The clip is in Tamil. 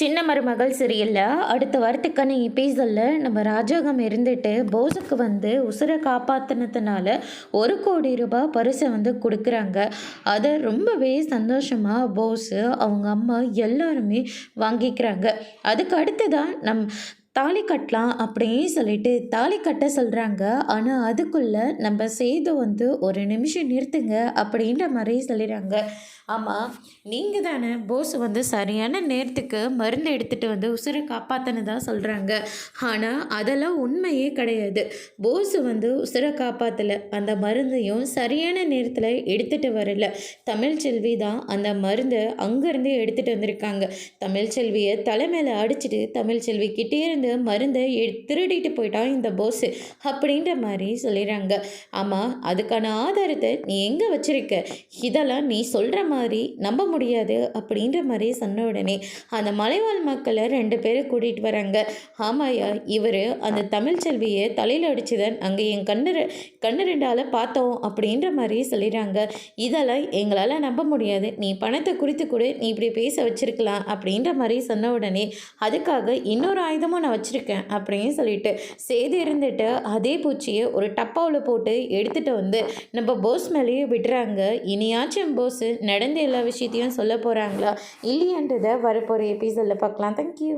சின்ன மருமகள் சீரியல்ல அடுத்த வாரத்துக்கான எபிசோடில் நம்ம ராஜாங்கம் இருந்துட்டு போஸுக்கு உசுரை காப்பாற்றினதுனால 1,00,00,000 பரிசை கொடுக்குறாங்க. அதை ரொம்பவே சந்தோஷமாக போஸு அவங்க அம்மா எல்லாருமே வாங்கிக்கிறாங்க. அதுக்கு அடுத்ததான் தாலி கட்டலாம் அப்படின்னு சொல்லிட்டு தாலி கட்ட சொல்கிறாங்க. ஆனால் அதுக்குள்ளே நம்ம சேது ஒரு நிமிஷம் நிறுத்துங்க அப்படின்ற மாதிரி சொல்லிடுறாங்க. ஆமாம், நீங்கள் தானே போஸ் சரியான நேரத்துக்கு மருந்து எடுத்துகிட்டு உசுரை காப்பாற்றினதா சொல்கிறாங்க. ஆனால் அதெல்லாம் உண்மையே கிடையாது. போஸ் உசுரை காப்பாற்றலை, அந்த மருந்தையும் சரியான நேரத்தில் எடுத்துகிட்டு வரல. தமிழ்ச்செல்வி தான் அந்த மருந்தை அங்கேருந்து எடுத்துகிட்டு வந்திருக்காங்க. தமிழ்ச்செல்வியை தலைமையில் அடிச்சுட்டு தமிழ்ச்செல்வி கிட்டே இருந்து மருந்தை திருடிட்டு போயிட்டான் இந்த போஸ் அப்படின்ற மாதிரி சொல்லிடுறாங்க. ஆமாம், அதுக்கான ஆதாரத்தை நீ எங்கே வச்சிருக்க? இதெல்லாம் நீ சொல்கிற மாதிரி நம்ப முடியாது அப்படின்ற மாதிரி சொன்ன உடனே அந்த மலைவாழ் மக்களை 2 பேரை கூட்டிகிட்டு வராங்க. ஆமாயா, இவர் அந்த தமிழ்ச்செல்வியை தலையில் அடிச்சுதான் அங்கே என் கண்ணு 2ஆல் பார்த்தோம் அப்படின்ற மாதிரி சொல்லிடுறாங்க. இதெல்லாம் எங்களால் நம்ப முடியாது, நீ பணத்தை குறித்து கூட நீ இப்படி பேச வச்சிருக்கலாம் அப்படின்ற மாதிரி சொன்ன உடனே அதுக்காக இன்னொரு ஆயுதமும் நான் வச்சுருக்கேன் அப்படின்னு சொல்லிட்டு சேது இருந்துட்டு அதே பூச்சியை ஒரு டப்பாவில் போட்டு எடுத்துகிட்டு நம்ம போஸ் மேலேயே விடுறாங்க. இனியாச்சும் போஸ் நடந்த எல்லா விஷயத்தையும் சொல்ல போகிறாங்களா இல்லையன்றதை வரப்போகிற எபிசோடில் பார்க்கலாம். தேங்க்யூ.